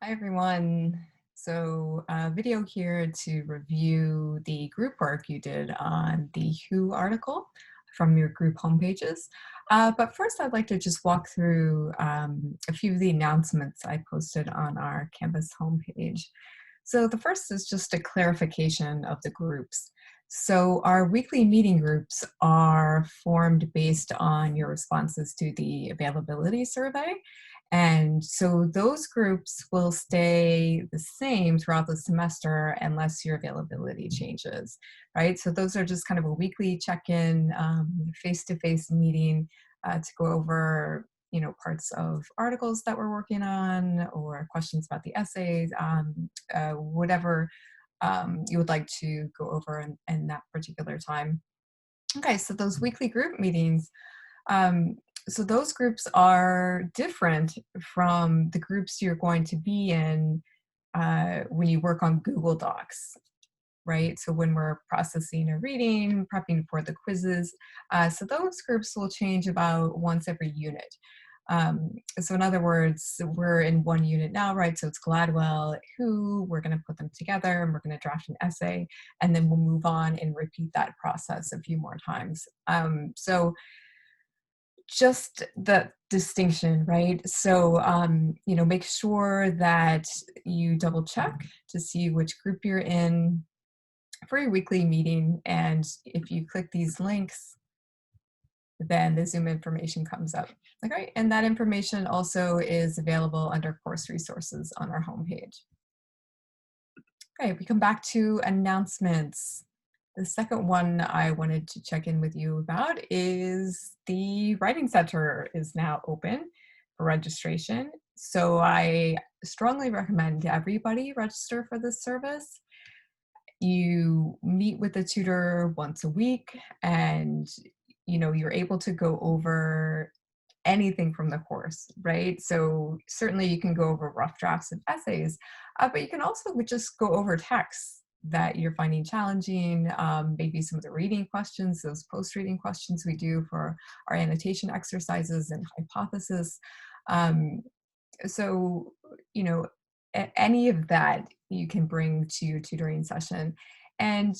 Hi, everyone. So, video here to review the group work you did on the WHO article from your group homepages. But first, I'd like to just walk through a few of the announcements I posted on our Canvas homepage. So, the first is just a clarification of the groups. So, our weekly meeting groups are formed based on your responses to the availability survey. And so those groups will stay the same throughout the semester unless your availability changes, right? So those are just kind of a weekly check-in, face-to-face meeting to go over, parts of articles that we're working on or questions about the essays, whatever you would like to go over in that particular time. Okay, so those weekly group meetings, um, so those groups are different from the groups you're going to be in when you work on Google Docs, right? So when we're processing a reading, prepping for the quizzes, so those groups will change about once every unit. So in other words, we're in one unit now, right? So it's Gladwell, who we're going to put them together and we're going to draft an essay, and then we'll move on and repeat that process a few more times. So just the distinction, right? So, make sure that you double check to see which group you're in for your weekly meeting. And if you click these links, then the Zoom information comes up. Okay, and that information also is available under course resources on our homepage. Okay, we come back to announcements. The second one I wanted to check in with you about is the Writing Center is now open for registration. So I strongly recommend everybody register for this service. You meet with a tutor once a week and you're able to go over anything from the course, right? So certainly you can go over rough drafts of essays, but you can also just go over texts that you're finding challenging, maybe some of the reading questions, those post-reading questions we do for our annotation exercises and hypothesis. Um, so, you know, any of that you can bring to your tutoring session. And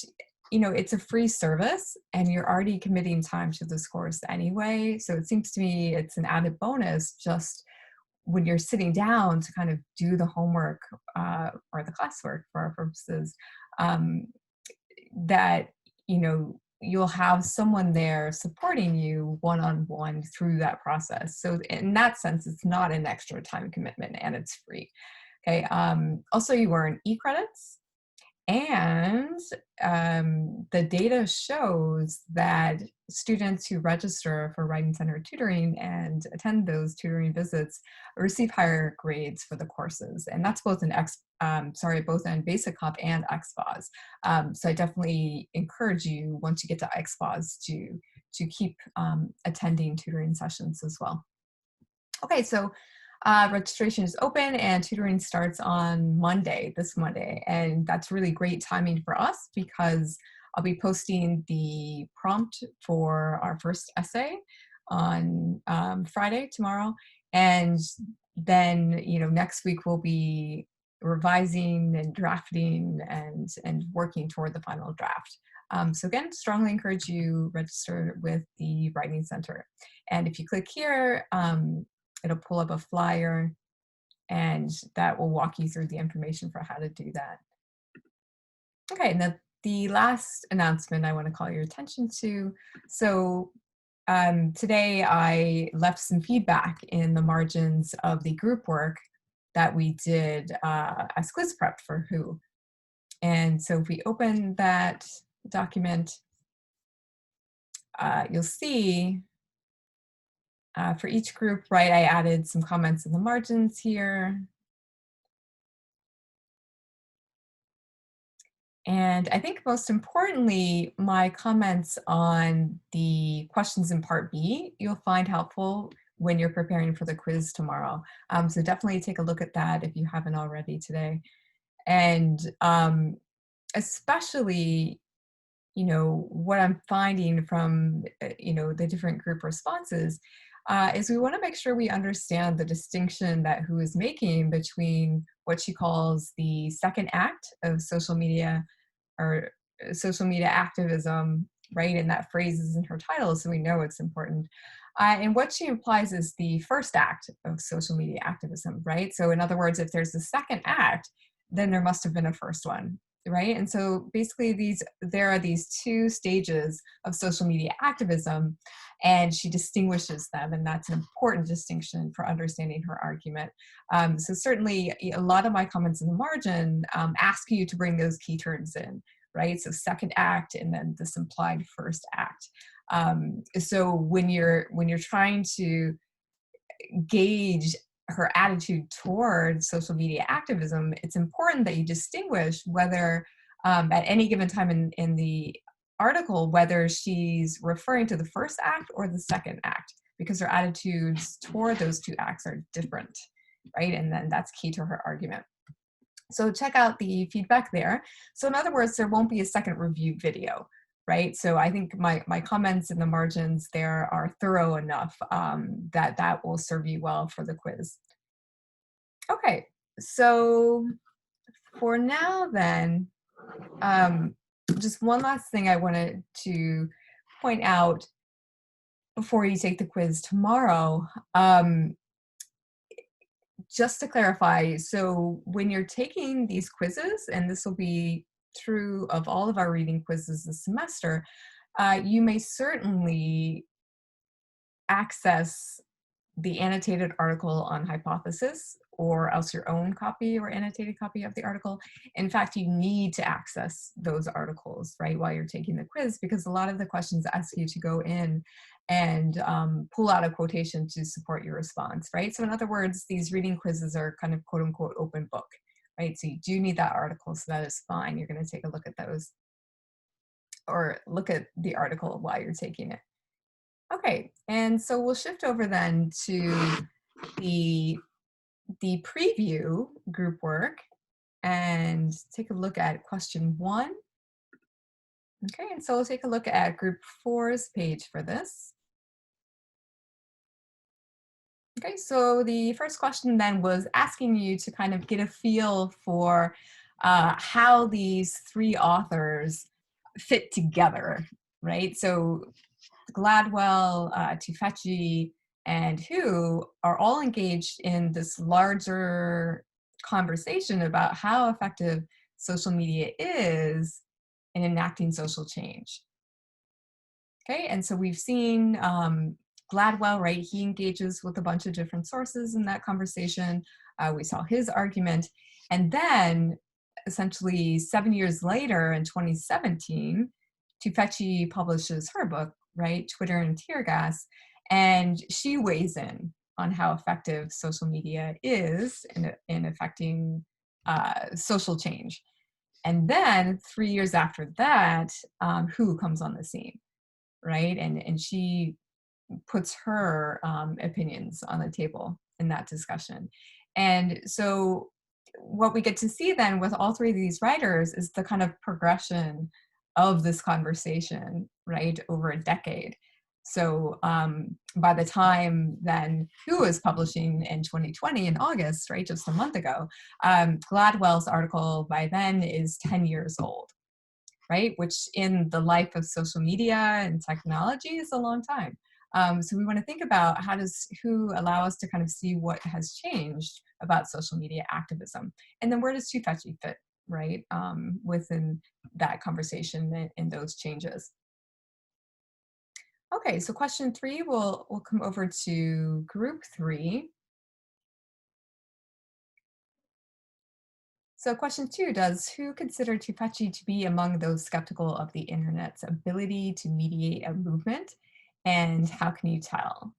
it's a free service and you're already committing time to this course anyway. So it seems to me it's an added bonus just when you're sitting down to kind of do the homework or the classwork for our purposes, um, that, you'll have someone there supporting you one-on-one through that process. So in that sense, it's not an extra time commitment and it's free. Okay. Also, you earn e-credits and the data shows that students who register for Writing Center tutoring and attend those tutoring visits receive higher grades for the courses. And that's both in both in Basic Comp and XPOS. So I definitely encourage you once you get to XPOS to keep attending tutoring sessions as well. Okay, so registration is open and tutoring starts on Monday, this Monday. And that's really great timing for us because I'll be posting the prompt for our first essay on Friday, tomorrow. And then, next week we'll be revising and drafting and working toward the final draft. So again, strongly encourage you register with the Writing Center. And if you click here, it'll pull up a flyer and that will walk you through the information for how to do that. Okay, and the last announcement I want to call your attention to. So today I left some feedback in the margins of the group work that we did as quiz prep for WHO. And so if we open that document, you'll see for each group, right, I added some comments in the margins here. And I think most importantly, my comments on the questions in part B, you'll find helpful when you're preparing for the quiz tomorrow. So definitely take a look at that if you haven't already today. And especially, what I'm finding from, the different group responses, is we want to make sure we understand the distinction that Hu is making between what she calls the second act of social media or social media activism, right? And that phrase is in her title, so we know it's important. And what she implies is the first act of social media activism, right? So, in other words, if there's a second act, then there must have been a first one, right? And so, basically, there are these two stages of social media activism, and she distinguishes them, and that's an important distinction for understanding her argument. So, certainly, a lot of my comments in the margin ask you to bring those key terms in, right? So second act and then this implied first act. So when you're trying to gauge her attitude toward social media activism, it's important that you distinguish whether at any given time in the article, whether she's referring to the first act or the second act, because her attitudes toward those two acts are different, right? And then that's key to her argument. So check out the feedback there. So in other words, there won't be a second review video, right? So I think my comments in the margins there are thorough enough that will serve you well for the quiz. Okay, so for now then, just one last thing I wanted to point out before you take the quiz tomorrow. Just to clarify, so when you're taking these quizzes, and this will be true of all of our reading quizzes this semester, you may certainly access the annotated article on Hypothesis or else your own copy or annotated copy of the article. In fact, you need to access those articles, right, while you're taking the quiz, because a lot of the questions ask you to go in and pull out a quotation to support your response, right? So in other words, these reading quizzes are kind of quote unquote open book, right? So you do need that article, so that is fine. You're gonna take a look at those or look at the article while you're taking it. Okay, and so we'll shift over then to the preview group work and take a look at question 1. Okay, and so we'll take a look at group 4's page for this. Okay, so the first question then was asking you to kind of get a feel for how these three authors fit together, right? So Gladwell, Tufekci, and Hu are all engaged in this larger conversation about how effective social media is in enacting social change. Okay, and so we've seen Gladwell, right? He engages with a bunch of different sources in that conversation. We saw his argument. And then essentially 7 years later in 2017, Tufekci publishes her book, right? Twitter and Tear Gas. And she weighs in on how effective social media is in affecting social change. And then 3 years after that, Hu comes on the scene, right? And she puts her opinions on the table in that discussion. And so what we get to see then with all three of these writers is the kind of progression of this conversation, right, over a decade. So by the time then Hu was publishing in 2020 in August, right, just a month ago, Gladwell's article by then is 10 years old, right, which in the life of social media and technology is a long time. So we want to think about how does Hu allow us to kind of see what has changed about social media activism, and then where does Tufekci fit, right, within that conversation and those changes. Okay, so question 3, we'll come over to group 3. So question 2, does Hu consider Tufekci to be among those skeptical of the internet's ability to mediate a movement? And how can you tell?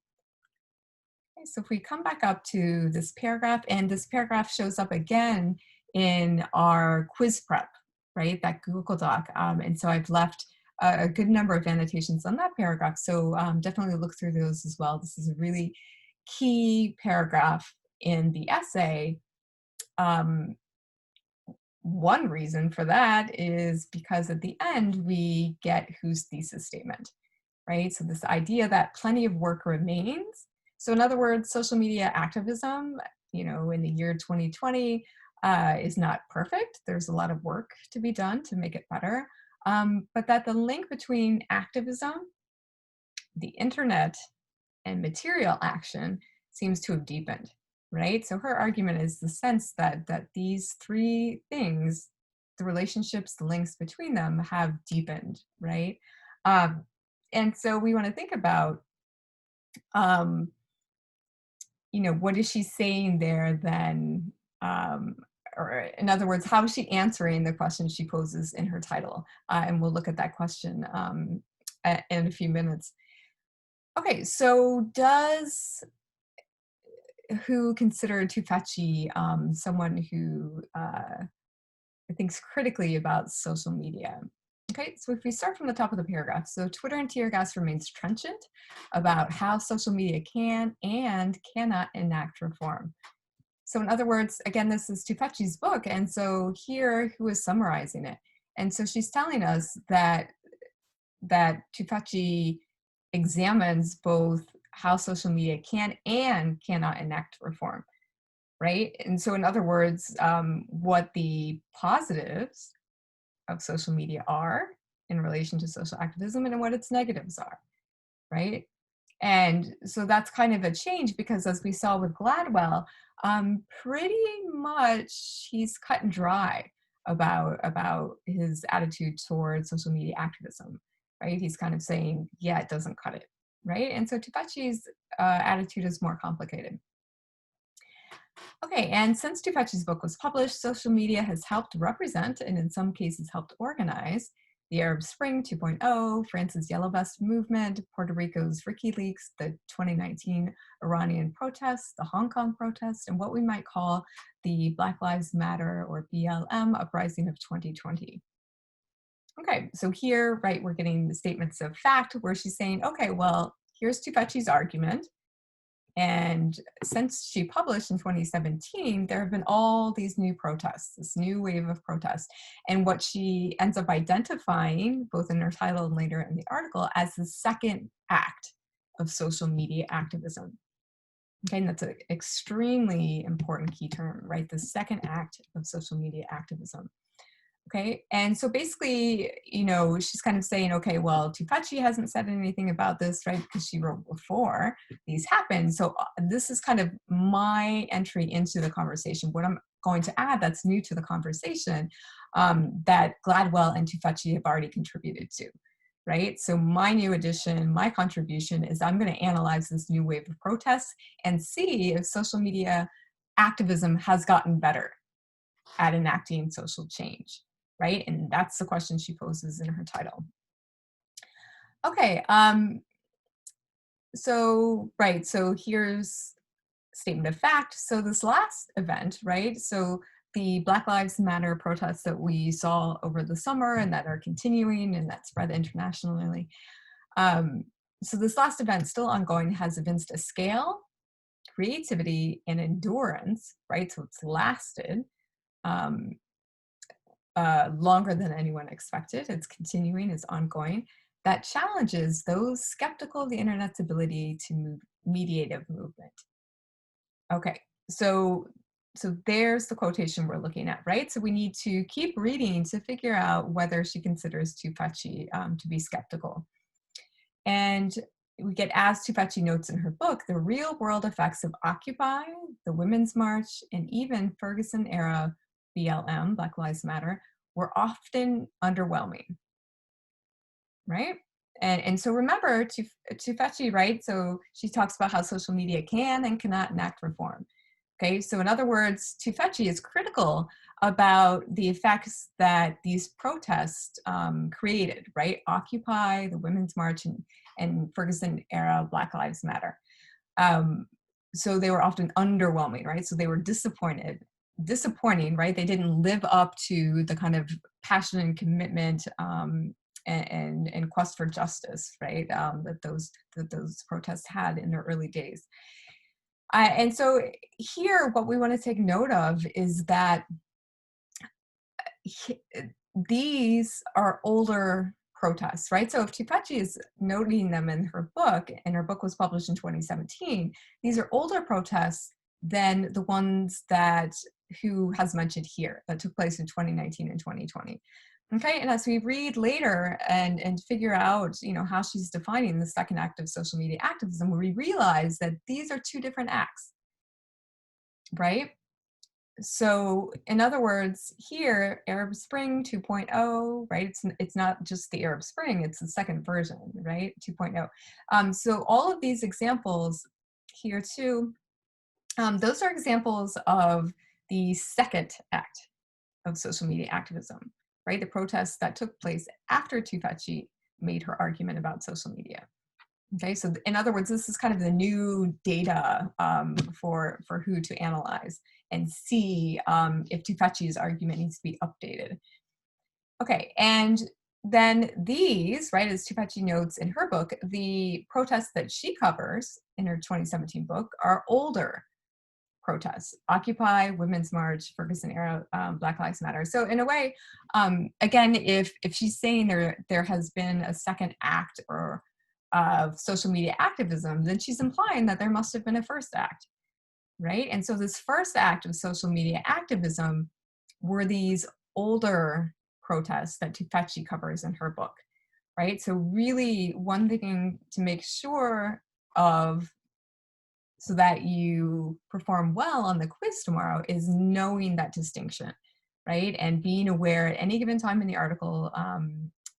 Okay, so if we come back up to this paragraph, and this paragraph shows up again in our quiz prep, right, that Google Doc. And so I've left a good number of annotations on that paragraph. So definitely look through those as well. This is a really key paragraph in the essay. One reason for that is because at the end we get Hu's thesis statement, right? So this idea that plenty of work remains So in other words, social media activism, in the year 2020 is not perfect. There's a lot of work to be done to make it better. But that the link between activism, the internet, and material action seems to have deepened, right? So her argument is the sense that these three things, the relationships, the links between them have deepened, right? Um, and so we want to think about, um, what is she saying there then? Um, or in other words, how is she answering the question she poses in her title? And we'll look at that question in a few minutes. Okay, so does who consider Tufekci someone who thinks critically about social media. Okay, so if we start from the top of the paragraph, so Twitter and tear gas remains trenchant about how social media can and cannot enact reform. So in other words, again, this is Tufekci's book, and so here who is summarizing it. And so she's telling us that Tufekci examines both how social media can and cannot enact reform, right? And so in other words, what the positives of social media are in relation to social activism and what its negatives are, right? And so that's kind of a change because as we saw with Gladwell, pretty much he's cut and dry about his attitude towards social media activism, right? He's kind of saying, yeah, it doesn't cut it, right? And so Tufekci's attitude is more complicated. Okay, and since Tufekci's book was published, social media has helped represent, and in some cases helped organize, the Arab Spring 2.0, France's Yellow Vest movement, Puerto Rico's WikiLeaks, the 2019 Iranian protests, the Hong Kong protests, and what we might call the Black Lives Matter or BLM uprising of 2020. Okay, so here, right, we're getting the statements of fact where she's saying, okay, well, here's Tufekci's argument. And since she published in 2017, there have been all these new protests, this new wave of protests. And what she ends up identifying, both in her title and later in the article, as the second act of social media activism. Okay, and that's an extremely important key term, right? The second act of social media activism. Okay, and so basically, she's kind of saying, okay, well, Tufekci hasn't said anything about this, right? Because she wrote before these happened. So this is kind of my entry into the conversation. What I'm going to add that's new to the conversation that Gladwell and Tufekci have already contributed to, right? So my new addition, my contribution is I'm going to analyze this new wave of protests and see if social media activism has gotten better at enacting social change, right? And that's the question she poses in her title. Okay, so here's statement of fact. So this last event, right? So the Black Lives Matter protests that we saw over the summer and that are continuing and that spread internationally. So this last event, still ongoing, has evinced a scale, creativity, and endurance, right? So it's lasted um, longer than anyone expected. It's continuing, it's ongoing. That challenges those skeptical of the internet's ability to move mediative movement. Okay, so there's the quotation we're looking at, right? So we need to keep reading to figure out whether she considers Tufekci to be skeptical. And we get, as Tufekci notes in her book, the real world effects of Occupy, the Women's March, and even Ferguson era BLM, Black Lives Matter, were often underwhelming, right? And so remember, Tufekci, right? So she talks about how social media can and cannot enact reform. Okay, so in other words, Tufekci is critical about the effects that these protests created, right? Occupy, the Women's March, and Ferguson era Black Lives Matter. So they were often underwhelming, right? So they were disappointing, right? They didn't live up to the kind of passion and commitment and quest for justice, right? That those protests had in their early days. And so here, what we want to take note of is that these are older protests, right? So if Tufekci is noting them in her book, and her book was published in 2017, these are older protests than the ones that WHO has mentioned here that took place in 2019 and 2020. Okay, and as we read later and figure out, how she's defining the second act of social media activism, we realize that these are two different acts, right? So in other words, here, Arab Spring 2.0, right? It's not just the Arab Spring, it's the second version, right? 2.0. So all of these examples here too, those are examples of the second act of social media activism, right? The protests that took place after Tufekci made her argument about social media. Okay, so in other words, this is kind of the new data for WHO to analyze and see if Tufekci's argument needs to be updated. Okay, and then these, right, as Tufekci notes in her book, the protests that she covers in her 2017 book are older protests: Occupy, Women's March, Ferguson era, Black Lives Matter. So in a way, again, if she's saying there has been a second act or of social media activism, then she's implying that there must have been a first act, right? And so this first act of social media activism were these older protests that Tufekci covers in her book, right? So really one thing to make sure of so that you perform well on the quiz tomorrow is knowing that distinction, right? And being aware at any given time in the article,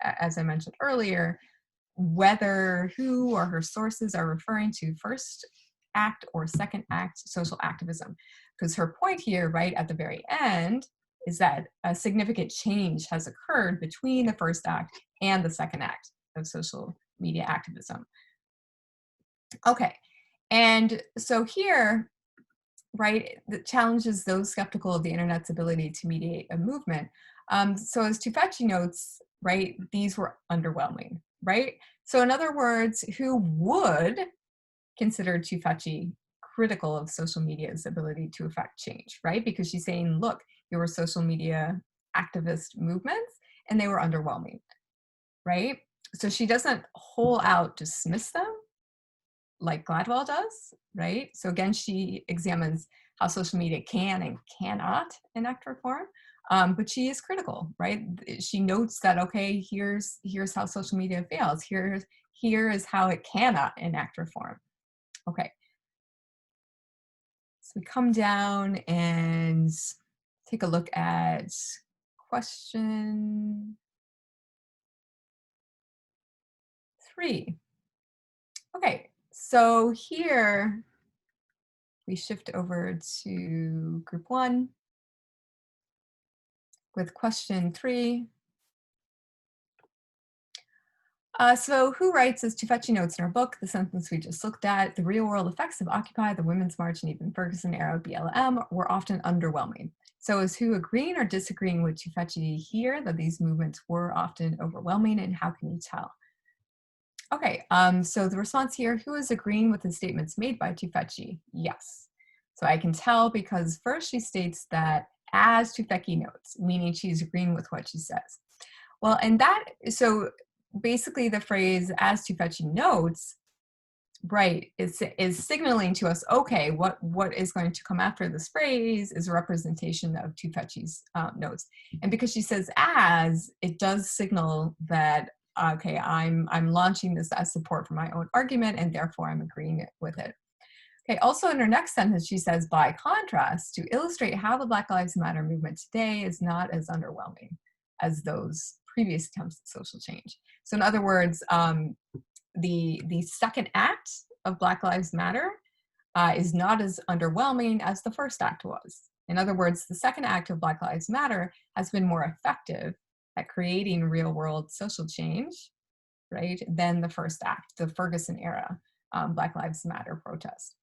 as I mentioned earlier, whether WHO or her sources are referring to first act or second act social activism. Because her point here, right at the very end, is that a significant change has occurred between the first act and the second act of social media activism. Okay, and so here, right, the challenges those skeptical of the internet's ability to mediate a movement. So as Tufekci notes, right, these were underwhelming, right? So in other words, who would consider Tufekci critical of social media's ability to affect change, right? Because she's saying, look, there were social media activist movements and they were underwhelming, right? So she doesn't whole out dismiss them like Gladwell does, right? So again, she examines how social media can and cannot enact reform, but she is critical, right? She notes that, okay, here's how social media fails. Here is how it cannot enact reform. Okay. So we come down and take a look at question 3. Okay, so here we shift over to group 1 with question 3. So who writes, as Tufekci notes in her book, the sentence we just looked at, the real world effects of Occupy, the Women's March, and even Ferguson era BLM were often underwhelming. So is who agreeing or disagreeing with Tufekci here that these movements were often overwhelming, and how can you tell? Okay, so the response here, who is agreeing with the statements made by Tufekci? Yes. So I can tell because first she states that as Tufekci notes, meaning she's agreeing with what she says. Well, and that, so basically the phrase as Tufekci notes, right, is signaling to us, okay, what is going to come after this phrase is a representation of Tufekci's notes. And because she says as, it does signal that, okay, I'm launching this as support for my own argument, and therefore I'm agreeing with it. Okay, also in her next sentence, she says, by contrast, to illustrate how the Black Lives Matter movement today is not as underwhelming as those previous attempts at social change. So in other words, the second act of Black Lives Matter is not as underwhelming as the first act was. In other words, the second act of Black Lives Matter has been more effective at creating real world social change, right, than the first act, the Ferguson era Black Lives Matter protest.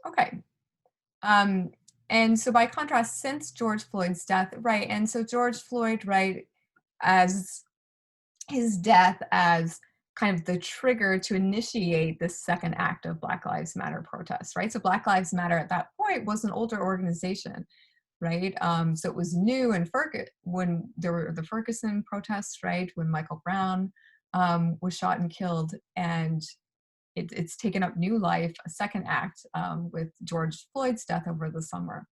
Okay. And so by contrast, since George Floyd's death, right, and so George Floyd, right, as his death as kind of the trigger to initiate the second act of Black Lives Matter protests, right? So Black Lives Matter at that point was an older organization, right? So it was new in when there were the Ferguson protests, right? When Michael Brown was shot and killed, and it's taken up new life, a second act with George Floyd's death over the summer.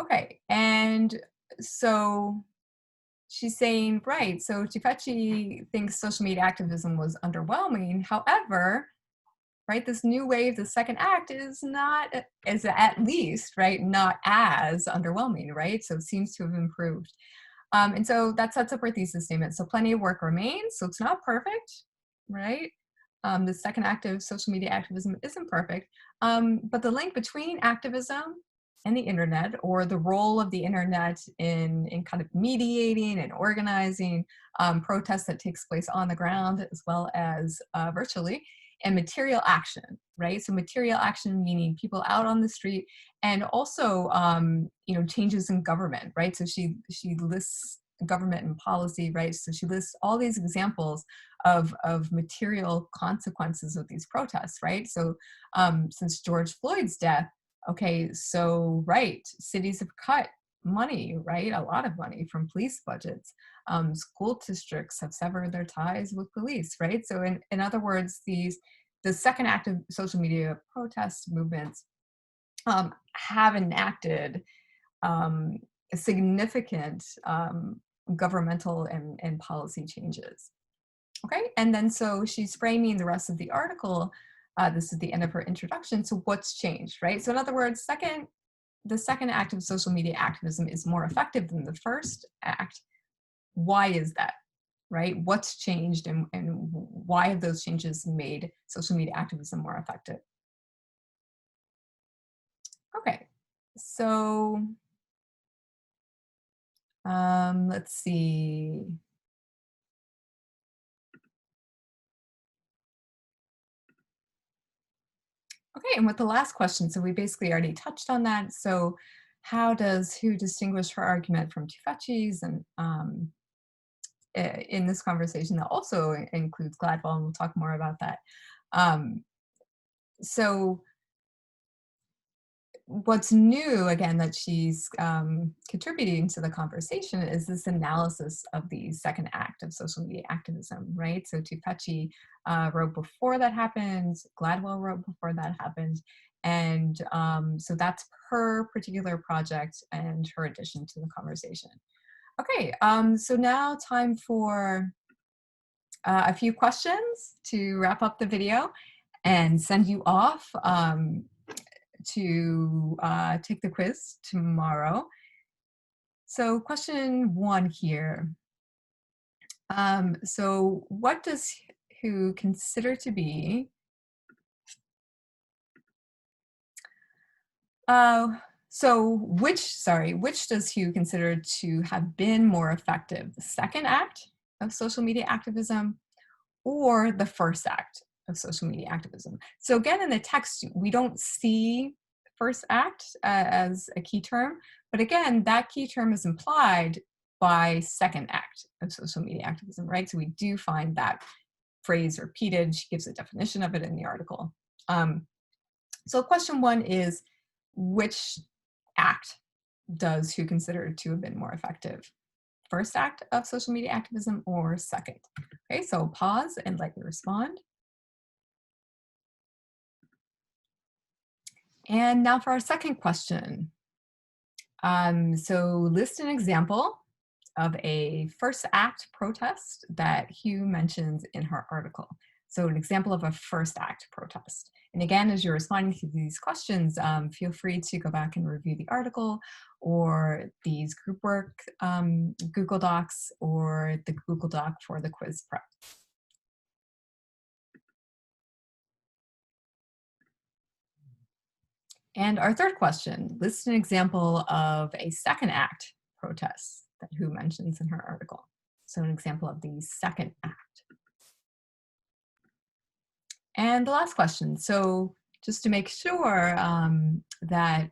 Okay, and so she's saying, right, so Tufekci thinks social media activism was underwhelming. However, right, this new wave, the second act is not, is at least, right, not as underwhelming, right? So it seems to have improved. And so that sets up our thesis statement. So plenty of work remains. So it's not perfect, right? The second act of social media activism isn't perfect, but the link between activism and the internet, or the role of the internet in kind of mediating and organizing protests that takes place on the ground as well as virtually, and material action, right? So material action meaning people out on the street, and also you know, changes in government, right? So she lists government and policy, right? So she lists all these examples of material consequences of these protests, right? So since George Floyd's death, okay, so right, cities have cut money, right? A lot of money from police budgets. School districts have severed their ties with police, right? So in other words, the second act of social media protest movements have enacted um, significant governmental and policy changes. Okay, and then so she's framing the rest of the article. This is the end of her introduction. So what's changed, right? So in other words, the second act of social media activism is more effective than the first act. Why is that, right? What's changed, and why have those changes made social media activism more effective? Okay, so let's see. Okay, and with the last question, so we basically already touched on that. So how does Who distinguish her argument from Tufekci's, and in this conversation that also includes Gladwell, and we'll talk more about that. Um, so what's new, again, that she's contributing to the conversation is this analysis of the second act of social media activism, right? So Tufekci wrote before that happened, Gladwell wrote before that happened, and so that's her particular project and her addition to the conversation. Okay, so now time for a few questions to wrap up the video and send you off to take the quiz tomorrow. So question 1 here. So what does Who consider to be which does Hugh consider to have been more effective, the second act of social media activism or the first act of social media activism? So again, in the text, we don't see first act as a key term, but again, that key term is implied by second act of social media activism, right? So we do find that phrase repeated. She gives a definition of it in the article. So question 1 is, which act does Who consider to have been more effective? First act of social media activism or second? Okay, so pause and let me respond. And now for our second question. So list an example of a first act protest that Hugh mentions in her article. So an example of a first act protest. And again, as you're responding to these questions, feel free to go back and review the article or these group work Google Docs, or the Google Doc for the quiz prep. And our third question, list an example of a second act protest that Who mentions in her article. So an example of the second act. And the last question, so just to make sure that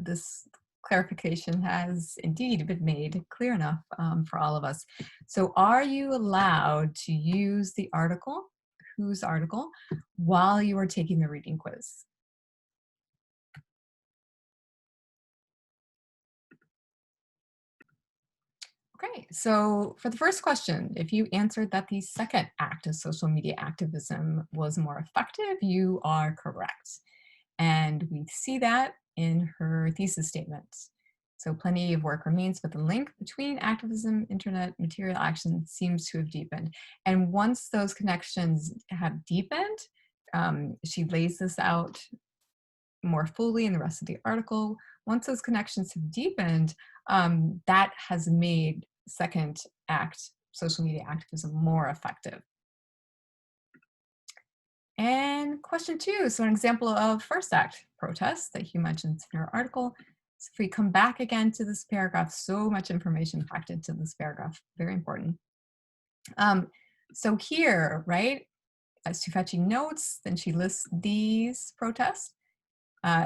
this clarification has indeed been made clear enough for all of us. So are you allowed to use the article, Whose article, while you are taking the reading quiz? Okay, so for the first question, if you answered that the second act of social media activism was more effective, you are correct. And we see that in her thesis statement. So plenty of work remains, but the link between activism, internet, material action seems to have deepened. And once those connections have deepened, she lays this out more fully in the rest of the article. Once those connections have deepened, that has made second act social media activism more effective. And question two, so an example of first act protest that Hugh mentions in her article. So if we come back again to this paragraph, so much information packed into this paragraph, very important. So here, right, as Tufekci notes, then she lists these protests.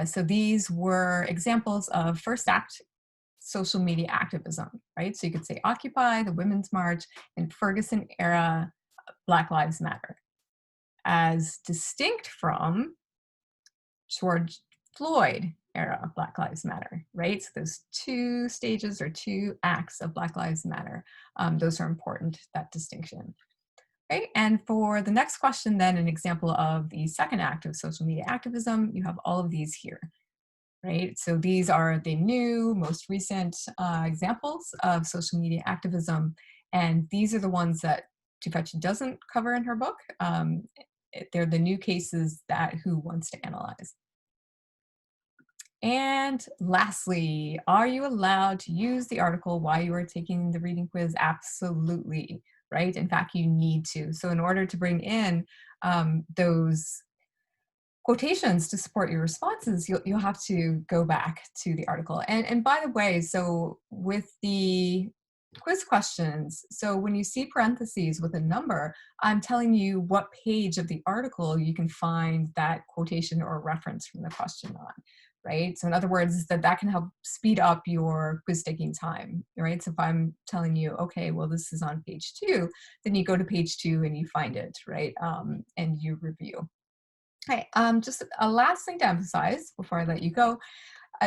So these were examples of first act social media activism, right? So you could say Occupy, the Women's March, and Ferguson era Black Lives Matter, as distinct from George Floyd era Black Lives Matter, right? So those two stages or two acts of Black Lives Matter, those are important, that distinction. Right, and for the next question, then an example of the second act of social media activism, you have all of these here, right? So these are the new, most recent examples of social media activism, and these are the ones that Tufekci doesn't cover in her book. They're the new cases that WHO wants to analyze. And lastly, are you allowed to use the article while you are taking the reading quiz? Absolutely, right? In fact, you need to. So in order to bring in those quotations to support your responses, you'll have to go back to the article. And by the way, so with the quiz questions, so when you see parentheses with a number, I'm telling you what page of the article you can find that quotation or reference from the question on, right? So in other words, that can help speed up your quiz taking time, right? So if I'm telling you, okay, well, this is on page 2, then you go to page 2 and you find it, right? And you review. Okay, just a last thing to emphasize before I let you go.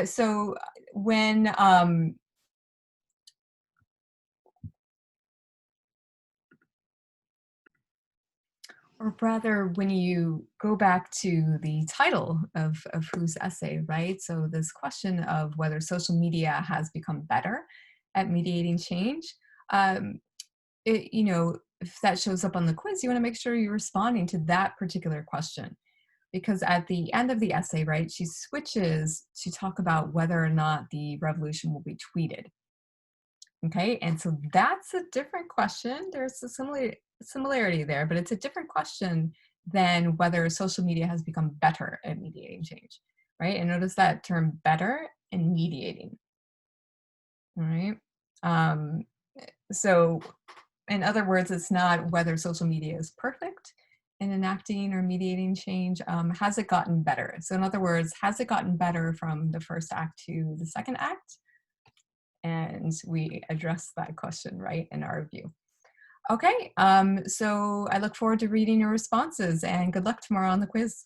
So when, or rather when you go back to the title of whose essay, right? So this question of whether social media has become better at mediating change, you know, if that shows up on the quiz, you want to make sure you're responding to that particular question. Because at the end of the essay, right, she switches to talk about whether or not the revolution will be tweeted. Okay, and so that's a different question. There's a similarity there, but it's a different question than whether social media has become better at mediating change, right? And notice that term better and mediating, all right? Um, so in other words, it's not whether social media is perfect in enacting or mediating change. Has it gotten better? So in other words, has it gotten better from the first act to the second act? And we address that question, right, in our review. Okay, so I look forward to reading your responses and good luck tomorrow on the quiz.